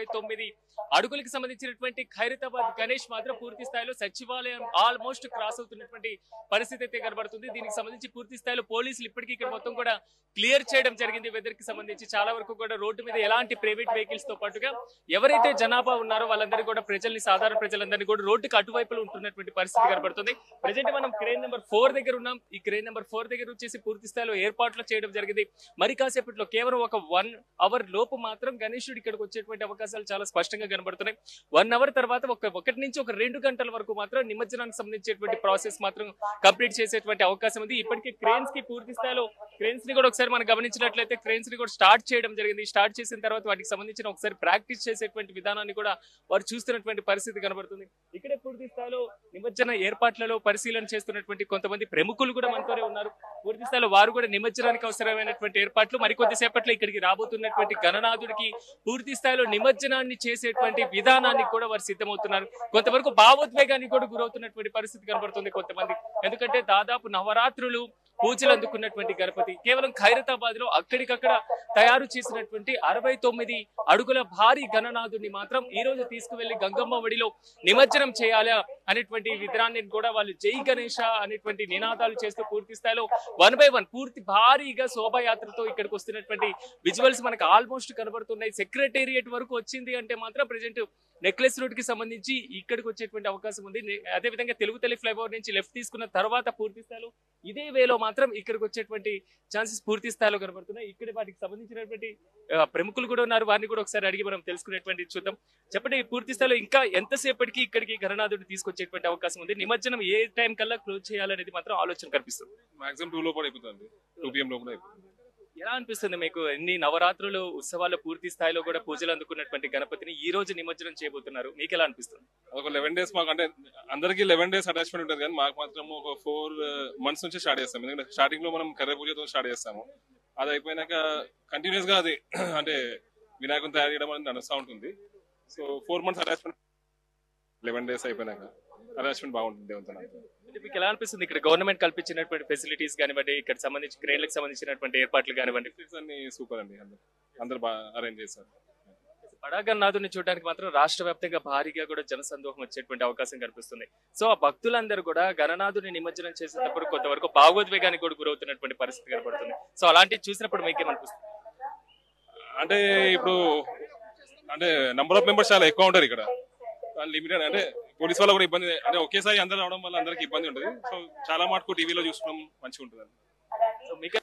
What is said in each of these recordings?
9 అడుగులకు సంబంధించినటువంటి ఖైరతాబాద్ గణేష్ మాత్రం పూర్తి స్థాయిలో సచివాలయం ఆల్మోస్ట్ క్రాస్ అవుతున్నటువంటి పరిస్థితి అయితే కనబడుతుంది. దీనికి సంబంధించి పూర్తి స్థాయిలో పోలీసులు ఇప్పటికీ ఇక్కడ మొత్తం కూడా క్లియర్ చేయడం జరిగింది. వెదర్ కి సంబంధించి చాలా వరకు కూడా రోడ్డు మీద ఎలాంటి ప్రైవేట్ వెహికల్స్ తో పాటుగా ఎవరైతే జనాభా ఉన్నారో వాళ్ళందరూ కూడా సాధారణ ప్రజలందరినీ కూడా రోడ్డుకి అటువైపులో ఉంటున్నటువంటి పరిస్థితి కనబడుతుంది. ప్రజెంట్ మనం క్రేన్ నెంబర్ 4 దగ్గర ఉన్నాం. ఈ క్రేన్ నెంబర్ 4 దగ్గర వచ్చేసి పూర్తి స్థాయిలో ఏర్పాట్లు చేయడం జరిగింది. మరి కాసేపట్లో కేవలం ఒక 1 అవర్ లోపు మాత్రం గణేశుడు ఇక్కడికి వచ్చేటువంటి అవకాశాలు చాలా స్పష్టంగా కనబడుతున్నాయి. 1 అవర్ తర్వాత ఒకటి నుంచి ఒక 2 గంటల వరకు మాత్రం నిమజ్జనానికి సంబంధించేటువంటి ప్రాసెస్ మాత్రం కంప్లీట్ చేసేటువంటి అవకాశం ఉంది. ఇప్పటికే క్రేన్స్ కి పూర్తి స్థాయిలో క్రేన్స్ ని కూడా ఒకసారి మనం గమనించినట్లయితే క్రేన్స్ ని కూడా స్టార్ట్ చేయడం జరిగింది. స్టార్ట్ చేసిన తర్వాత వాటికి సంబంధించిన ఒకసారి ప్రాక్టీస్ చేసేటువంటి విధానాన్ని కూడా వారు చూస్తున్నటువంటి పరిస్థితి కనబడుతుంది. ఇక్కడే పూర్తి స్థాయిలో నిమజ్జన ఏర్పాట్లలో పరిశీలన చేస్తున్నటువంటి కొంతమంది ప్రముఖులు కూడా మనతోనే ఉన్నారు. పూర్తి స్థాయిలో వారు కూడా నిమజ్జనానికి అవసరమైనటువంటి ఏర్పాట్లు మరికొద్ది సేపట్లో ఇక్కడికి రాబోతున్నటువంటి గణనాథుడికి పూర్తి స్థాయిలో నిమజ్జనాన్ని చేసేటువంటి విధానానికి కూడా వారు సిద్ధమవుతున్నారు. కొంతవరకు భావోద్వేగానికి కూడా గురవుతున్నటువంటి పరిస్థితి కనబడుతుంది కొంతమంది. ఎందుకంటే దాదాపు నవరాత్రులు పూజలు అందుకున్నటువంటి గణపతి కేవలం ఖైరతాబాద్ లో అక్కడికక్కడ తయారు చేసినటువంటి 69 అడుగుల భారీ గణనాథుడిని మాత్రం ఈ రోజు తీసుకువెళ్లి గంగమ్మ ఒడిలో నిమజ్జనం చేయాలా అనేటువంటి విధానాన్ని కూడా వాళ్ళు జై గణేష అనేటువంటి నినాదాలు చేస్తూ పూర్తి స్థాయిలో 1 by 1 పూర్తి భారీగా శోభాయాత్రతో ఇక్కడికి వస్తున్నటువంటి విజువల్స్ మనకు ఆల్మోస్ట్ కనబడుతున్నాయి. సెక్రటేరియట్ వరకు వచ్చింది అంటే మాత్రం ప్రెజెంట్ నెక్లెస్ రోడ్ కి సంబంధించి ఇక్కడికి వచ్చేటువంటి అవకాశం ఉంది. అదేవిధంగా తెలుగు తల్లి ఫ్లైఓవర్ నుంచి లెఫ్ట్ తీసుకున్న తర్వాత పూర్తి స్థాయిలో ఇదే వేలో మాత్రం ఇక్కడికి వచ్చేటువంటి ఛాన్సెస్ పూర్తి స్థాయిలో కనబడుతున్నాయి. ఇక్కడ వాటికి సంబంధించినటువంటి ప్రముఖులు కూడా ఉన్నారు. వారిని కూడా ఒకసారి అడిగి మనం తెలుసుకునేటువంటి చూద్దాం. చెప్పండి, పూర్తి స్థాయిలో ఇంకా ఎంతసేపటికి ఇక్కడికి గణనాథుడిని తీసుకొచ్చేటువంటి అవకాశం ఉంది? నిమజ్జనం ఏ టైం కల్లా క్లోజ్ చేయాలనేది మాత్రం ఆలోచన కనిపిస్తుంది. మాక్సిమం 2 లోపల అయిపోతుంది. 2 PM లోపల అయిపోతుంది. ఎలా అనిపిస్తుంది మీకు? ఎన్ని నవరాత్రులు ఉత్సవాలు పూర్తి స్థాయిలో కూడా పూజలు అందుకున్నటువంటి గణపతిని ఈ రోజు నిమజ్జనం చేయబోతున్నారు, మీకు ఎలా అనిపిస్తుంది? ఒక 11 days మాకు, అంటే అందరికి 11 days అటాచ్మెంట్ ఉంటుంది కానీ మాకు మాత్రం ఒక 4 months నుంచి స్టార్ట్ చేస్తాం. ఎందుకంటే స్టార్టింగ్ లో మనం కర్ర పూజతో స్టార్ట్ చేస్తాము. అది అయిపోయినాక కంటిన్యూస్ గా అది అంటే వినాయకుని తయారు చేయడం అనేది నడుస్తూ ఉంటుంది. సో 4 months అటాచ్మెంట్, 11 days అయిపోయినాక అటాచ్మెంట్ బాగుంటుంది దేవునితో. మీకు ఎలా అనిపిస్తుంది ఇక్కడ గవర్నమెంట్ కల్పించినటువంటి ఫెసిలిటీస్ కానివ్వండి, ఇక్కడ సంబంధించి క్రేన్లకు సంబంధించినటువంటి ఏర్పాట్లు కానివ్వండి? అన్ని సూపర్ అండి, అందరు బాగా అరేంజ్ చేస్తారు. బడా గణనాథుడిని చూడడానికి మాత్రం రాష్ట్ర వ్యాప్తంగా భారీగా కూడా జనసందోహం వచ్చేటువంటి అవకాశం కనిపిస్తుంది. సో ఆ భక్తులందరూ కూడా గణనాథుడిని నిమజ్జనం చేసేటప్పుడు కొంతవరకు భావోద్వేగానికి కూడా గురవుతున్నటువంటి పరిస్థితి కనబడుతుంది. సో అలాంటివి చూసినప్పుడు మీకు ఏమనిపిస్తుంది? అంటే ఇప్పుడు అంటే నంబర్ ఆఫ్ మెంబర్స్ చాలా ఎక్కువ ఉంటారు ఇక్కడ. లిమిటెడ్ అంటే పోలీస్ వల్ల కూడా ఇబ్బంది, అంటే ఒకేసారి అందరూ రావడం వల్ల అందరికి ఇబ్బంది ఉంటుంది. సో చాలా మటుకు టీవీలో చూసుకోవడం మంచిగా ఉంటుంది. సో మీకు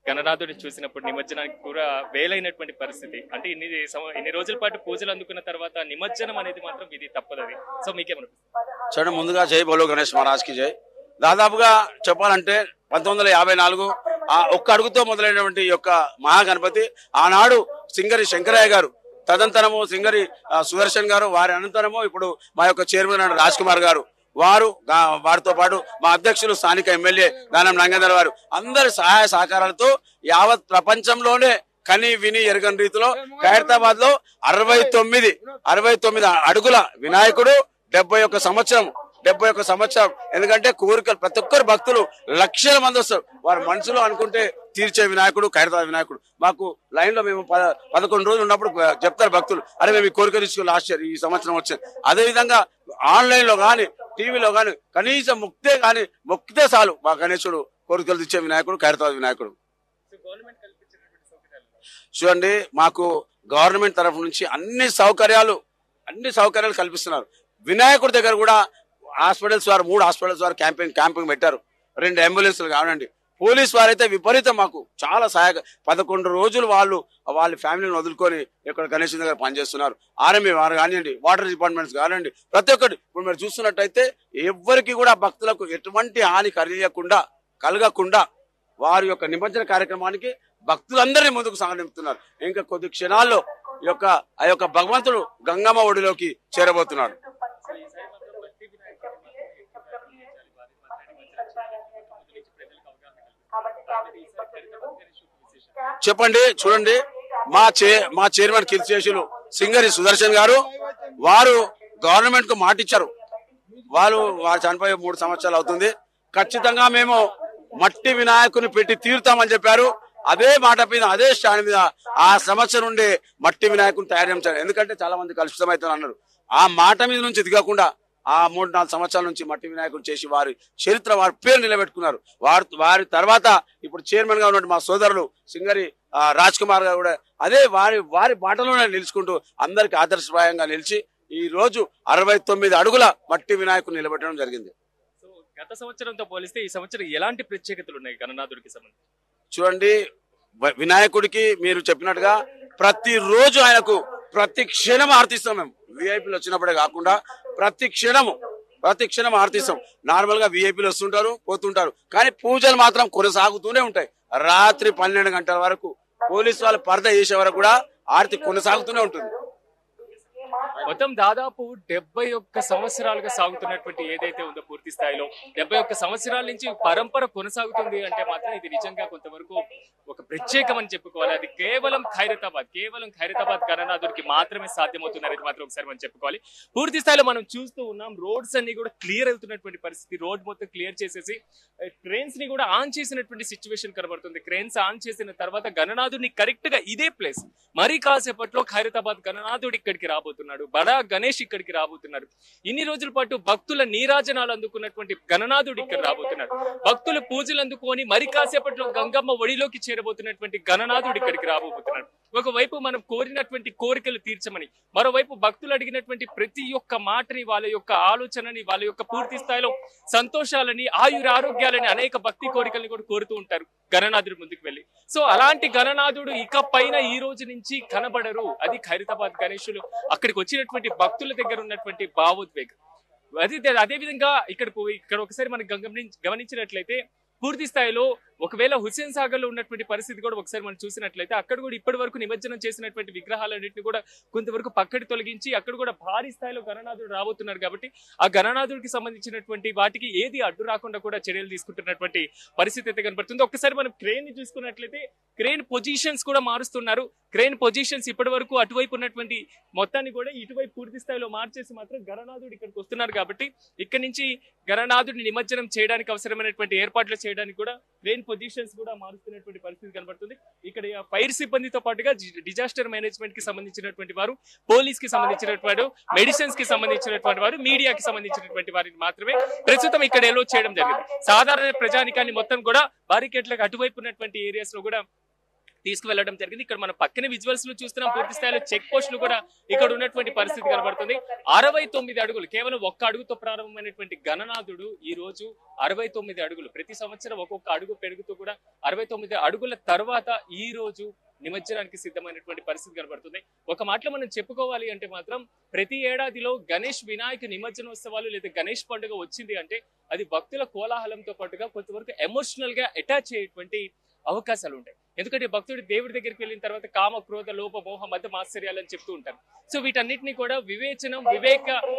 గణనాథుడిని చూసినప్పుడు నిమజ్జనానికి కూడా వేలైనటువంటి పరిస్థితి, అంటే ఇన్ని రోజుల పాటు పూజలు అందుకున్న తర్వాత నిమజ్జనం అనేది మాత్రం ఇది తప్పదు. అది సో మీకేమనిపిస్తుంది? చూడండి, ముందుగా జై బోలో గణేష్ మహారాజ్ కి జై. దాదాపుగా చెప్పాలంటే 1954 ఒక్క అడుగుతో మొదలైనటువంటి యొక్క మహాగణపతి ఆనాడు సింగరి శంకరయ్య గారు, తదంతరము సింగరి సుదర్శన్ గారు, వారి అనంతరము ఇప్పుడు మా యొక్క చైర్మన్ రాజ్ కుమార్ గారు, వారితో పాటు మా అధ్యక్షులు స్థానిక ఎమ్మెల్యే దానం నంగేందర్ వారు అందరి సహాయ సహకారాలతో యావత్ ప్రపంచంలోనే కని విని ఎరగని రీతిలో ఖైరతాబాద్ లో 69 అడుగుల వినాయకుడు 71 సంవత్సరం. ఎందుకంటే కోరికలు ప్రతి ఒక్కరు భక్తులు లక్షల మంది వస్తారు. వారు మనసులో అనుకుంటే తీర్చే వినాయకుడు ఖైరతాబాద్ వినాయకుడు. మాకు లైన్ లో మేము 11 రోజులు ఉన్నప్పుడు చెప్తారు భక్తులు, అరే మేము ఈ కోరిక తీసుకుని లాస్ట్ ఇయర్ ఈ సంవత్సరం వచ్చారు. అదే విధంగా ఆన్లైన్ లో గాని టీవీలో గాని కనీసం మొక్కితే చాలు మా గణేశుడు కోరికలు తెచ్చే వినాయకుడు ఖైరతాబాద్ వినాయకుడు. చూడండి, మాకు గవర్నమెంట్ తరఫు నుంచి అన్ని సౌకర్యాలు కల్పిస్తున్నారు. వినాయకుడి దగ్గర కూడా హాస్పిటల్స్ వారు 3 హాస్పిటల్స్ వారు క్యాంపింగ్ పెట్టారు. 2 అంబులెన్స్లు కావండి. పోలీస్ వారైతే విపరీతం మాకు చాలా సహాయక. 11 రోజులు వాళ్ళ ఫ్యామిలీని వదులుకొని ఇక్కడ గణేష్ దగ్గర పనిచేస్తున్నారు. ఆర్ఎంఏ వారు కానివ్వండి, వాటర్ డిపార్ట్మెంట్స్ కానివ్వండి, ప్రతి ఒక్కటి. ఇప్పుడు మీరు చూస్తున్నట్టయితే ఎవరికి కూడా భక్తులకు ఎటువంటి హాని కలగకుండా వారి యొక్క నిమజ్జన కార్యక్రమానికి భక్తులందరినీ ముందుకు సాగనిస్తున్నారు. ఇంకా కొద్ది క్షణాల్లో ఆ యొక్క భగవంతుడు గంగమ్మ ఒడిలోకి చేరబోతున్నాడు. చెప్పండి, చూడండి, మా చైర్మన్ కీర్తిశేషులు సింగరి సుదర్శన్ గారు, వారు గవర్నమెంట్ కు మాట ఇచ్చారు. వారు చనిపోయి 3 సంవత్సరాలు అవుతుంది. ఖచ్చితంగా మేము మట్టి వినాయకుని పెట్టి తీరుతామని చెప్పారు. అదే మాట మీద అదే స్టాండ్ మీద ఆ సమస్య నుండి మట్టి వినాయకుని తయారు చేయించారు. ఎందుకంటే చాలా మంది కలుషితమవుతారు అన్నారు. ఆ మాట మీద నుంచి దిగకుండా ఆ 3-4 సంవత్సరాల నుంచి మట్టి వినాయకుడు చేసి వారి చరిత్ర వారి పేరు నిలబెట్టుకున్నారు. వారి తర్వాత ఇప్పుడు చైర్మన్ గా ఉన్నటువంటి మా సోదరులు సింగరి రాజ్ కుమార్ గారు కూడా అదే వారి బాటలోనే నిలుచుకుంటూ అందరికి ఆదర్శప్రాయంగా నిలిచి ఈ రోజు 69 అడుగుల మట్టి వినాయకుడు నిలబెట్టడం జరిగింది. సో గత సంవత్సరంతో పోలిస్తే ఈ సంవత్సరం ఎలాంటి ప్రత్యేకతలు ఉన్నాయి గణనాథుడికి సంబంధించి? చూడండి, వినాయకుడికి మీరు చెప్పినట్టుగా ప్రతిరోజు ఆయనకు ప్రతి క్షణం ఆర్తిస్తాం. మేము విఐపీలు వచ్చినప్పుడే కాకుండా ప్రతి క్షణం ఆర్తిస్తాం. నార్మల్ గా విఐపీలు వస్తుంటారు పోతుంటారు, కానీ పూజలు మాత్రం కొనసాగుతూనే ఉంటాయి. రాత్రి 12 గంటల వరకు పోలీసు వాళ్ళు పరద చేసే వరకు కూడా ఆర్తి కొనసాగుతూనే ఉంటుంది. మొత్తం దాదాపు 71 సంవత్సరాలుగా సాగుతున్నటువంటి ఏదైతే ఉందో పూర్తి స్థాయిలో 71 సంవత్సరాల నుంచి పరంపర కొనసాగుతుంది అంటే మాత్రం ఇది నిజంగా కొంతవరకు ఒక ప్రత్యేకం అని చెప్పుకోవాలి. అది కేవలం ఖైరతాబాద్ గణనాథుడికి మాత్రమే సాధ్యమవుతుంది అనేది మాత్రం ఒకసారి మనం చెప్పుకోవాలి. పూర్తి స్థాయిలో మనం చూస్తూ ఉన్నాం, రోడ్స్ అన్ని కూడా క్లియర్ అవుతున్నటువంటి పరిస్థితి. రోడ్ మొత్తం క్లియర్ చేసేసి ట్రైన్స్ ని కూడా ఆన్ చేసినటువంటి సిచ్యువేషన్ కనబడుతుంది. క్రెయిన్స్ ఆన్ చేసిన తర్వాత గణనాథుడిని కరెక్ట్ గా ఇదే ప్లేస్ మరి కాసేపట్లో ఖైరతాబాద్ గణనాథుడు ఇక్కడికి రాబోతున్నాడు. బడా గణేష్ ఇక్కడికి రాబోతున్నారు. ఇన్ని రోజుల పాటు భక్తుల నీరాజనాలు అందుకున్నటువంటి గణనాథుడు ఇక్కడ రాబోతున్నారు. భక్తులు పూజలు అందుకొని మరి కాసేపట్లో గంగమ్మ ఒడిలోకి చేరబోతున్నటువంటి గణనాథుడు ఇక్కడికి రాబోతున్నాడు. ఒకవైపు మనం కోరినటువంటి కోరికలు తీర్చమని, మరోవైపు భక్తులు అడిగినటువంటి ప్రతి ఒక్క మాటని, వాళ్ళ యొక్క ఆలోచనని, వాళ్ళ యొక్క పూర్తి స్థాయిలో సంతోషాలని, ఆరోగ్యాలని, అనేక భక్తి కోరికల్ని కూడా కోరుతూ ఉంటారు గణనాథుడి ముందుకు వెళ్ళి. సో అలాంటి గణనాథుడు ఇక పైన ఈ రోజు నుంచి కనబడరు. అది ఖైరతాబాద్ గణేశులు అక్కడికి వచ్చినటువంటి భక్తుల దగ్గర ఉన్నటువంటి భావోద్వేగం. అదే విధంగా ఇక్కడ ఒకసారి మనం గమనించినట్లయితే పూర్తి స్థాయిలో ఒకవేళ హుస్సేన్ సాగర్ లో ఉన్నటువంటి పరిస్థితి కూడా ఒకసారి మనం చూసినట్లయితే అక్కడ కూడా ఇప్పటి వరకు నిమజ్జనం చేసినటువంటి విగ్రహాలన్నింటినీ కూడా కొంతవరకు పక్కకి తొలగించి అక్కడ కూడా భారీ స్థాయిలో గణనాథుడు రాబోతున్నారు. కాబట్టి ఆ గణనాథుడికి సంబంధించినటువంటి వాటికి ఏది అడ్డు రాకుండా కూడా చర్యలు తీసుకుంటున్నటువంటి పరిస్థితి అయితే కనబడుతుంది. ఒక్కసారి మనం క్రేన్ ని చూసుకున్నట్లయితే క్రేన్ పొజిషన్స్ కూడా మారుస్తున్నారు. క్రేన్ పొజిషన్స్ ఇప్పటి వరకు అటువైపు ఉన్నటువంటి మొత్తాన్ని కూడా ఇటువైపు పూర్తి స్థాయిలో మార్చేసి మాత్రం గణనాథుడు ఇక్కడికి వస్తున్నారు. కాబట్టి ఇక్కడ నుంచి గణనాథుడిని నిమజ్జనం చేయడానికి అవసరమైనటువంటి ఏర్పాట్లు చేయడానికి కూడా క్రేన్ పొజిషన్స్ కూడా మారుస్తున్నటువంటి పరిస్థితి కనబడుతుంది. ఇక్కడ ఫైర్ సిబ్బందితో పాటుగా డిజాస్టర్ మేనేజ్మెంట్ కి సంబంధించినటువంటి వారు, పోలీస్ కి సంబంధించినటువంటి వారు, మెడిసిన్స్ కి సంబంధించినటువంటి వారు, మీడియాకి సంబంధించినటువంటి వారిని మాత్రమే ప్రస్తుతం ఇక్కడ ఎలో చేయడం జరిగింది. సాధారణ ప్రజానికాన్ని మొత్తం కూడా బారికేట్లకు అటువైపు ఉన్నటువంటి ఏరియాస్ లో కూడా తీసుకువెళ్లడం జరిగింది. ఇక్కడ మనం పక్కన విజువల్స్ లో చూస్తున్నాం. పూర్తి స్థాయిలో చెక్ పోస్టులు కూడా ఇక్కడ ఉన్నటువంటి పరిస్థితి కనబడుతుంది. 69 అడుగులు, కేవలం ఒక్క అడుగుతో ప్రారంభమైనటువంటి గణనాథుడు ఈ రోజు 69 అడుగులు. ప్రతి సంవత్సరం ఒక్కొక్క అడుగు పెరుగుతూ కూడా 69 అడుగుల తర్వాత ఈ రోజు నిమజ్జనానికి సిద్ధమైనటువంటి పరిస్థితి కనబడుతుంది. ఒక మాటలో మనం చెప్పుకోవాలి అంటే మాత్రం ప్రతి ఏడాదిలో గణేష్ వినాయక నిమజ్జనోత్సవాలు లేదా గణేష్ పండుగ వచ్చింది అంటే అది భక్తుల కోలాహలంతో పాటుగా కొంతవరకు ఎమోషనల్ గా అటాచ్ అయ్యేటువంటి అవకాశాలు ఉంటాయి. ఎందుకంటే భక్తుడు దేవుడి దగ్గరికి వెళ్ళిన తర్వాత కామ, క్రోధ, లోప, మోహ, మద్దం, ఆశ్చర్యాలు అని చెప్తూ ఉంటారు. సో వీటన్నిటిని కూడా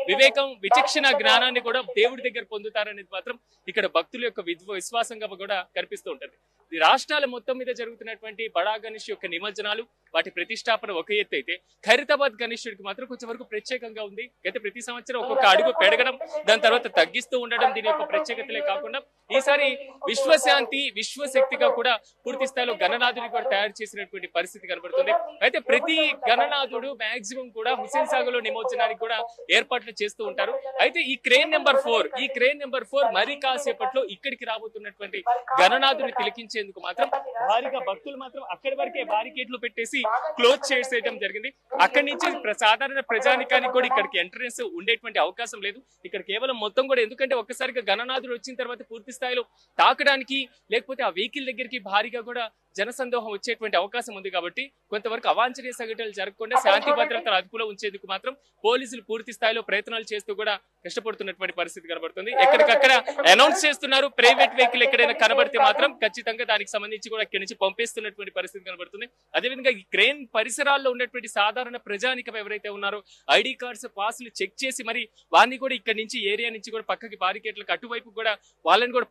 వివేకం, విచక్షణ జ్ఞానాన్ని కూడా దేవుడి దగ్గర పొందుతారనేది మాత్రం ఇక్కడ భక్తుల యొక్క విశ్వాసంగా కూడా కనిపిస్తూ ఉంటుంది. రాష్ట్రాల మొత్తం మీద జరుగుతున్నటువంటి బడా గణేష్ యొక్క నిమజ్జనాలు, వాటి ప్రతిష్టాపన ఒక ఎత్తు అయితే ఖైరతాబాద్ గణేశుడికి మాత్రం కొంచెం వరకు ప్రత్యేకంగా ఉంది. అయితే ప్రతి సంవత్సరం ఒక్కొక్క అడుగు పెరగడం, దాని తర్వాత తగ్గిస్తూ ఉండడం దీని యొక్క ప్రత్యేకతలే కాకుండా ఈసారి విశ్వశాంతి, విశ్వశక్తిగా కూడా పూర్తి స్థాయిలో గణనాథుని కూడా తయారు చేసినటువంటి పరిస్థితి కనబడుతుంది. అయితే ప్రతి గణనాథుడు మాక్సిమం కూడా హుస్సేన్ సాగర్ లో నిమజ్జనానికి కూడా ఏర్పాట్లు చేస్తూ ఉంటారు. అయితే ఈ క్రేన్ నెంబర్ 4 మరి కాసేపట్లో ఇక్కడికి రాబోతున్నటువంటి గణనాథుని తిలకించేందుకు మాత్రం భారీగా భక్తులు మాత్రం అక్కడి వరకే బారికేట్లు పెట్టేసి క్లోజ్ చేసేయడం జరిగింది. అక్కడి నుంచి సాధారణ ప్రజానికానికి కూడా ఇక్కడికి ఎంట్రన్స్ ఉండేటువంటి అవకాశం లేదు. ఇక్కడ కేవలం మొత్తం కూడా ఎందుకంటే ఒక్కసారిగా గణనాథుడు వచ్చిన తర్వాత పూర్తి స్థాయిలో తాకడానికి లేకపోతే ఆ వెహికల్ దగ్గరికి భారీగా కూడా జనసందోహం వచ్చేటువంటి అవకాశం ఉంది. కాబట్టి కొంతవరకు అవాంఛనీయ సంఘటనలు జరగకుండా శాంతి భద్రతలు అదుపులో ఉంచేందుకు మాత్రం పోలీసులు పూర్తి స్థాయిలో ప్రయత్నాలు చేస్తూ కూడా కష్టపడుతున్నటువంటి పరిస్థితి కనబడుతుంది. ఎక్కడికక్కడ అనౌన్స్ చేస్తున్నారు. ప్రైవేట్ వెహికల్ ఎక్కడైనా కనబడితే మాత్రం ఖచ్చితంగా దానికి సంబంధించి కూడా ఇక్కడి నుంచి పంపిస్తున్నటువంటి పరిస్థితి కనబడుతుంది. అదేవిధంగా ఈ క్రేన్ పరిసరాల్లో ఉన్నటువంటి సాధారణ ప్రజానికం ఎవరైతే ఉన్నారో ఐడి కార్డ్స్, పాస్లు చెక్ చేసి మరి వారిని కూడా ఇక్కడ నుంచి ఏరియా నుంచి కూడా పక్కకి బారికేట్లకు అటువైపు కూడా వాళ్ళని కూడా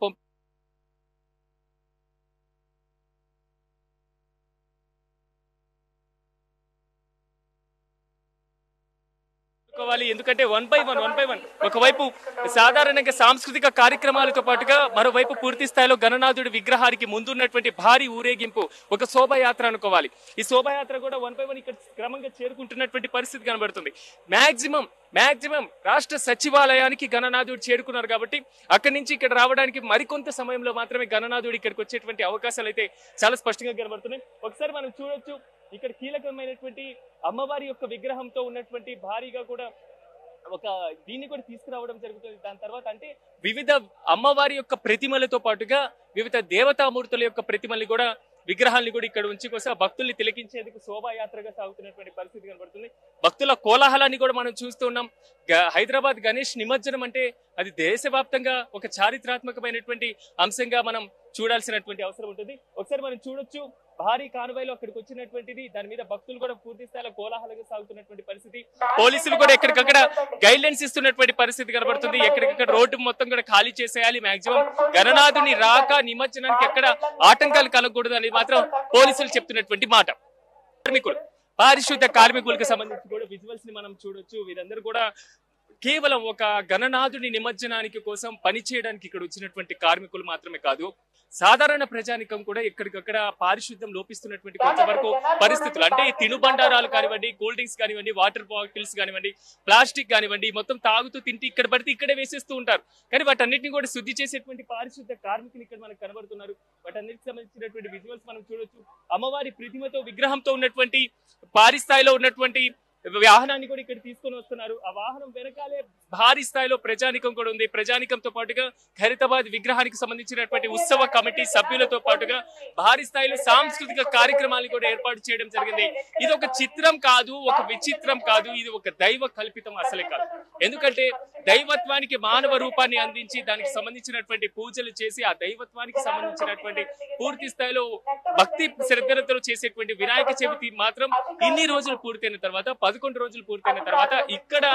ఎందుకంటే వన్ బై వన్ ఒకవైపు సాధారణంగా సాంస్కృతిక కార్యక్రమాలతో పాటుగా మరోవైపు పూర్తి స్థాయిలో గణనాథుడి విగ్రహానికి ముందున్నటువంటి భారీ ఊరేగింపు ఒక శోభాయాత్ర అనుకోవాలి. ఈ శోభాయాత్ర కూడా వన్ బై వన్ ఇక్కడ క్రమంగా చేరుకుంటున్నటువంటి పరిస్థితి కనబడుతుంది. మాక్సిమం రాష్ట్ర సచివాలయానికి గణనాథుడు చేరుకున్నారు కాబట్టి అక్కడి నుంచి ఇక్కడ రావడానికి మరికొంత సమయంలో మాత్రమే గణనాథుడు ఇక్కడికి వచ్చేటువంటి అవకాశాలు అయితే చాలా స్పష్టంగా కనబడుతున్నాయి. ఒకసారి మనం చూడొచ్చు, ఇక్కడ కీలకమైనటువంటి అమ్మవారి యొక్క విగ్రహంతో ఉన్నటువంటి భారీగా కూడా ఒక దీన్ని కూడా తీసుకురావడం జరుగుతుంది. దాని తర్వాత అంటే వివిధ అమ్మవారి యొక్క ప్రతిమలతో పాటుగా వివిధ దేవతామూర్తుల యొక్క ప్రతిమల్ని కూడా విగ్రహాన్ని కూడా ఇక్కడ ఉంచి కోసం భక్తుల్ని తిలకించేందుకు శోభాయాత్రగా సాగుతున్నటువంటి పరిస్థితి కనబడుతుంది. భక్తుల కోలాహలాన్ని కూడా మనం చూస్తూ ఉన్నాం. హైదరాబాద్ గణేష్ నిమజ్జనం అంటే అది దేశవ్యాప్తంగా ఒక చారిత్రాత్మకమైనటువంటి అంశంగా మనం చూడాల్సినటువంటి అవసరం ఉంటుంది. ఒకసారి మనం చూడొచ్చు, భారీ కాన్వాయ్లో అక్కడికి వచ్చినటువంటిది, దాని మీద భక్తులు కూడా పూర్తి స్థాయిలో కోలాహలంగా సాగుతున్నటువంటి పరిస్థితి. పోలీసులు కూడా ఎక్కడికక్కడ గైడ్ లైన్స్ ఇస్తున్నటువంటి పరిస్థితి కనబడుతుంది. ఎక్కడికక్కడ రోడ్డు మొత్తం కూడా ఖాళీ చేసేయాలి, మాక్సిమం గణనాథుని రాక నిమజ్జనానికి ఎక్కడ ఆటంకాలు కలగకూడదు అని మాత్రం పోలీసులు చెప్తున్నటువంటి మాట. పారిశుద్ధ కార్మికులకు సంబంధించి కూడా విజువల్స్ ని మనం చూడొచ్చు. వీరందరూ కూడా కేవలం ఒక గణనాథుని నిమజ్జనానికి కోసం పని చేయడానికి ఇక్కడ వచ్చినటువంటి కార్మికులు మాత్రమే కాదు, సాధారణ ప్రజానికం కూడా ఎక్కడికక్కడ పారిశుద్ధ్యం లోపిస్తున్నటువంటి కొంతవరకు పరిస్థితులు. అంటే తినుబండారాలు కానివ్వండి, కూల్ డ్రింక్స్ కానివ్వండి, వాటర్ బాటిల్స్ కానివ్వండి, ప్లాస్టిక్ కానివ్వండి, మొత్తం తాగుతూ తింటూ ఇక్కడ పడితే ఇక్కడే వేసేస్తూ ఉంటారు. కానీ వాటన్నిటిని కూడా శుద్ధి చేసేటువంటి పారిశుద్ధ కార్మికులు ఇక్కడ మనకు కనబడుతున్నారు. వాటన్నిటికి సంబంధించినటువంటి విజువల్స్ మనం చూడొచ్చు. అమ్మవారి ప్రతిమతో విగ్రహంతో ఉన్నటువంటి భారీ స్థాయిలో ఉన్నటువంటి వాహనాన్ని కూడా ఇక్కడ తీసుకొని వస్తున్నారు. ఆ వాహనం వెనకాలే భారీ స్థాయిలో ప్రజానికం కూడా ఉంది. ప్రజానికంతో పాటుగా ఖైరతాబాద్ విగ్రహానికి సంబంధించినటువంటి ఉత్సవ కమిటీ సభ్యులతో పాటుగా భారీ స్థాయిలో సాంస్కృతిక కార్యక్రమాలు కూడా ఏర్పాటు చేయడం జరిగింది. ఇది ఒక చిత్రం కాదు, ఒక విచిత్రం కాదు, ఇది ఒక దైవ కల్పితం అసలే కాదు. ఎందుకంటే దైవత్వానికి మానవ రూపాన్ని అందించి దానికి సంబంధించినటువంటి పూజలు చేసి ఆ దైవత్వానికి సంబంధించినటువంటి పూర్తి స్థాయిలో భక్తి శ్రద్ధలతో చేసేటువంటి వినాయక చవితి మాత్రం ఇన్ని రోజులు పూర్తయిన తర్వాత 11 రోజులు పూర్తయిన తర్వాత ఇక్కడ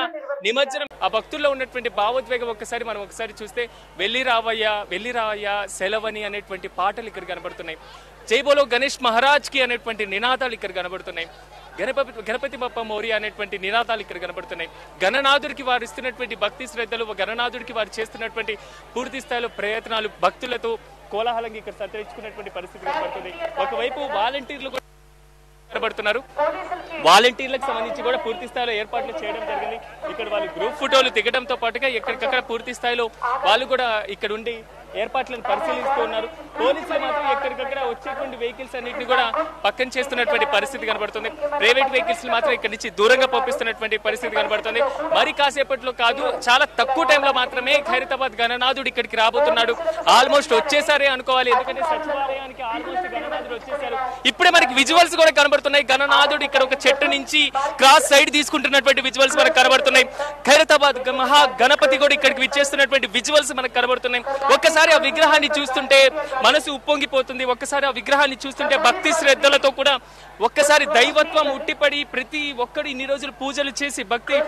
నిమజ్జనం ఆ భక్తుల్లో ఉన్నటువంటి భావోద్వేగం ఒకసారి చూస్తే వెళ్ళి రావయ్యా సెలవని అనేటువంటి పాటలు ఇక్కడ కనబడుతున్నాయి. జై బోలో గణేష్ మహారాజ్ కి అనేటువంటి నినాదాలు ఇక్కడ కనబడుతున్నాయి. గణపతి బప్ప మోరియా అనేటువంటి నినాదాలు ఇక్కడ కనబడుతున్నాయి. గణనాథుడికి వారు ఇస్తున్నటువంటి భక్తి శ్రద్ధలు, గణనాథుడికి వారు చేస్తున్నటువంటి పూర్తి స్థాయిలో ప్రయత్నాలు భక్తులతో కోలాహలంగా ఇక్కడ సంతరించుకున్నటువంటి పరిస్థితి కనబడుతుంది. ఒకవైపు వాలంటీర్లు కూడా కనబడుతున్నారు. వాలంటీర్లకు సంబంధించి కూడా పూర్తి స్థాయిలో ఏర్పాట్లు చేయడం జరిగింది. ఇక్కడ వాళ్ళు గ్రూప్ ఫోటోలు దిగడంతో పాటుగా ఎక్కడికక్కడ పూర్తి స్థాయిలో వాళ్ళు కూడా ఇక్కడ ఉండి ఏర్పాట్లను పరిశీలిస్తూ ఉన్నారు. పోలీసులు మాత్రం ఎక్కడికక్కడ వచ్చేటువంటి వెహికల్స్ అన్నింటినీ కూడా పక్కన చేస్తున్నటువంటి పరిస్థితి కనబడుతుంది. ప్రైవేట్ వెహికల్స్ మాత్రం ఇక్కడి నుంచి దూరంగా పంపిస్తున్నటువంటి పరిస్థితి కనబడుతుంది. మరి కాసేపట్లో కాదు, చాలా తక్కువ టైంలో మాత్రమే ఖైరతాబాద్ గణనాథుడు ఇక్కడికి రాబోతున్నాడు. ఆల్మోస్ట్ వచ్చేసారే అనుకోవాలి, ఎందుకంటే సచివాలయానికి ఆల్మోస్ట్ గణనాథుడు వచ్చేసారు. ఇప్పుడే మనకి విజువల్స్ కూడా కనబడుతున్నాయి. గణనాథుడు ఇక్కడ ఒక చెట్టు నుంచి క్రాస్ సైడ్ తీసుకుంటున్నటువంటి విజువల్స్ మనకు కనబడుతున్నాయి. ఖైరతాబాద్ మహా గణపతి కూడా ఇక్కడికి విచ్చేస్తున్నటువంటి విజువల్స్ మనకు కనబడుతున్నాయి. ఒక్కసారి ఆ విగ్రహాన్ని చూస్తుంటే మనసు ఉప్పొంగిపోతుంది. ఒక్కసారి ఆ విగ్రహాన్ని చూస్తుంటే భక్తి శ్రద్ధలతో కూడా ఒక్కసారి దైవత్వం ఉట్టిపడి ప్రతి ఒక్కడు ఇన్ని రోజులు పూజలు చేసి భక్తి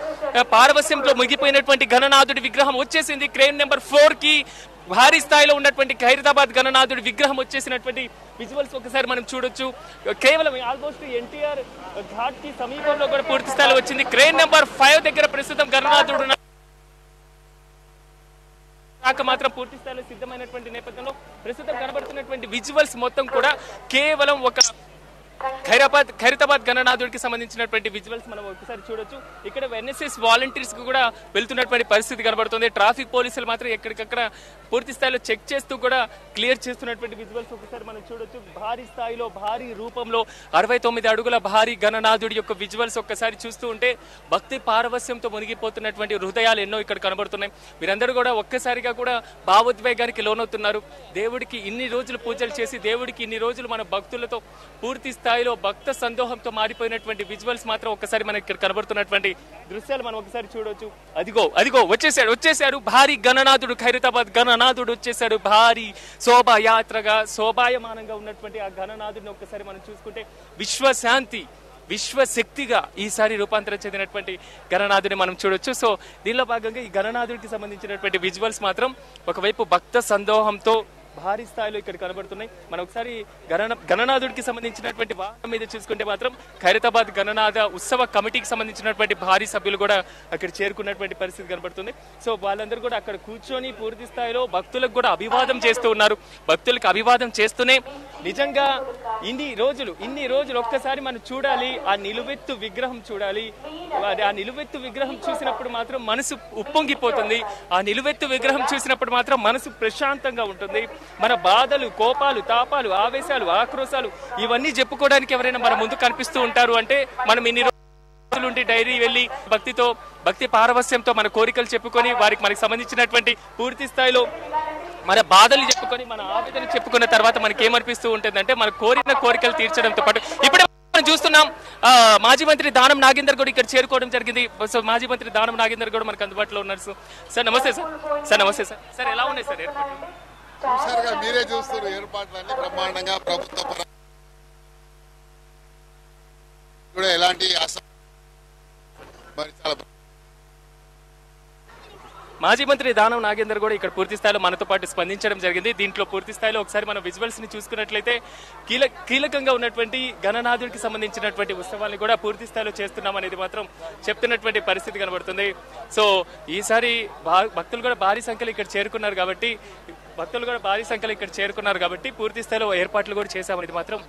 పారవస్యంతో ముగిపోయినటువంటి గణనాథుడి విగ్రహం వచ్చేసింది. క్రేన్ నెంబర్ 4 కి భారీ స్థాయిలో ఉన్నటువంటి ఖైరతాబాద్ గణనాథుడి విగ్రహం వచ్చేసినటువంటి విజువల్స్ ఒకసారి మనం చూడొచ్చు. కేవలం ఆల్మోస్ట్ ఎన్టీఆర్ ఘాట్ కి సమీపంలో కూడా పూర్తి స్థాయిలో వచ్చింది. క్రేన్ నెంబర్ 5 దగ్గర ప్రస్తుతం గణనాథుడు మాత్రం పూర్తి స్థాయిలో సిద్ధమైనటువంటి నేపథ్యంలో ప్రస్తుతం కనబడుతున్నటువంటి విజువల్స్ మొత్తం కూడా కేవలం ఒక ఖైరతాబాద్ గణనాథుడికి సంబంధించినటువంటి విజువల్స్ మనం ఒకసారి చూడొచ్చు. ఇక్కడ ఎన్ఎస్ఎస్ వాలంటీర్స్ కు కూడా వెళ్తున్నటువంటి పరిస్థితి కనబడుతుంది. ట్రాఫిక్ పోలీసులు మాత్రం ఎక్కడికక్కడ పూర్తి స్థాయిలో చెక్ చేస్తూ కూడా క్లియర్ చేస్తున్నటువంటి విజువల్స్ ఒకసారి మనం చూడొచ్చు. భారీ స్థాయిలో భారీ రూపంలో 69 అడుగుల భారీ గణనాథుడి యొక్క విజువల్స్ ఒక్కసారి చూస్తూ ఉంటే భక్తి పారవస్యంతో మునిగిపోతున్నటువంటి హృదయాలు ఎన్నో ఇక్కడ కనబడుతున్నాయి. మీరందరూ కూడా ఒక్కసారిగా కూడా భావోద్వేగానికి లోనవుతున్నారు. దేవుడికి ఇన్ని రోజులు పూజలు చేసి దేవుడికి ఇన్ని రోజులు మన భక్తులతో పూర్తి స్థాయిలో భక్త సందోహంతో మారిపోయినటువంటి విజువల్స్ మాత్రం ఒక్కసారి మనకి ఇక్కడ కనబడుతున్నటువంటి దృశ్యాలు మనం ఒకసారి చూడొచ్చు. అదిగో వచ్చేసాడు భారీ గణనాథుడు. ఖైరతాబాద్ గణనాథుడు వచ్చేసాడు. భారీ శోభాయాత్రగా శోభాయమానంగా ఉన్నటువంటి ఆ గణనాథుడిని ఒక్కసారి మనం చూసుకుంటే విశ్వశాంతి విశ్వశక్తిగా ఈసారి రూపాంతరం చెందినటువంటి గణనాథుని మనం చూడొచ్చు. సో దీనిలో భాగంగా ఈ గణనాథుడికి సంబంధించినటువంటి విజువల్స్ మాత్రం ఒకవైపు భక్త సందోహంతో భారీ స్థాయిలో ఇక్కడ కనబడుతున్నాయి. మనం ఒకసారి గణనాథుడికి సంబంధించినటువంటి వాహనం మీద చూసుకుంటే మాత్రం ఖైరతాబాద్ గణనాథ ఉత్సవ కమిటీకి సంబంధించినటువంటి భారీ సభ్యులు కూడా అక్కడ చేరుకున్నటువంటి పరిస్థితి కనబడుతుంది. సో వాళ్ళందరూ కూడా అక్కడ కూర్చొని పూర్తి స్థాయిలో భక్తులకు కూడా అభివాదం చేస్తూ ఉన్నారు. భక్తులకు అభివాదం చేస్తూనే నిజంగా ఇన్ని రోజులు ఒక్కసారి మనం చూడాలి, ఆ నిలువెత్తు విగ్రహం చూడాలి. ఆ నిలువెత్తు విగ్రహం చూసినప్పుడు మాత్రం మనసు ఉప్పొంగిపోతుంది. ఆ నిలువెత్తు విగ్రహం చూసినప్పుడు మాత్రం మనసు ప్రశాంతంగా ఉంటుంది. మన బాధలు, కోపాలు, తాపాలు, ఆవేశాలు, ఆక్రోశాలు ఇవన్నీ చెప్పుకోవడానికి ఎవరైనా మన ముందు కనిపిస్తూ ఉంటారు అంటే మనం ఇన్ని రోజులుండి డైరీ వెళ్ళి భక్తి పారవస్యంతో మన కోరికలు చెప్పుకొని మనకి సంబంధించినటువంటి పూర్తి స్థాయిలో మన బాధలు చెప్పుకొని మన ఆవేదన చెప్పుకున్న తర్వాత మనకి ఏమనిపిస్తూ ఉంటుందంటే మన కోరిన కోరికలు తీర్చడంతో పాటు ఇప్పుడే మనం చూస్తున్నాం మాజీ మంత్రి దానం నాగేందర్ కూడా ఇక్కడ చేరుకోవడం జరిగింది. సో మాజీ మంత్రి దానం నాగేందర్ కూడా మనకు అందుబాటులో ఉన్నారు. సార్ నమస్తే సార్. నమస్తే సార్. సార్ ఎలా ఉన్నాయి సార్ ఏర్పాట్లు? చూసారుగా, మీరే చూస్తారు ఏర్పాట్లన్నీ బ్రహ్మాండంగా. ప్రభుత్వ కూడా ఎలాంటి మరి చాలా మాజీ మంత్రి దానం నాగేందర్ కూడా ఇక్కడ పూర్తి స్థాయిలో మనతో పాటు స్పందించడం జరిగింది. దీంట్లో పూర్తి స్థాయిలో ఒకసారి మనం విజువల్స్ ని చూసుకున్నట్లయితే కీలకంగా ఉన్నటువంటి గణనాథుడికి సంబంధించినటువంటి ఉత్సవాన్ని కూడా పూర్తి స్థాయిలో చేస్తున్నాం అనేది మాత్రం చెప్తున్నటువంటి పరిస్థితి కనబడుతుంది. సో ఈసారి భక్తులు కూడా భారీ సంఖ్యలో ఇక్కడ చేరుకున్నారు కాబట్టి పూర్తి స్థాయిలో ఏర్పాట్లు కూడా చేశామనేది మాత్రం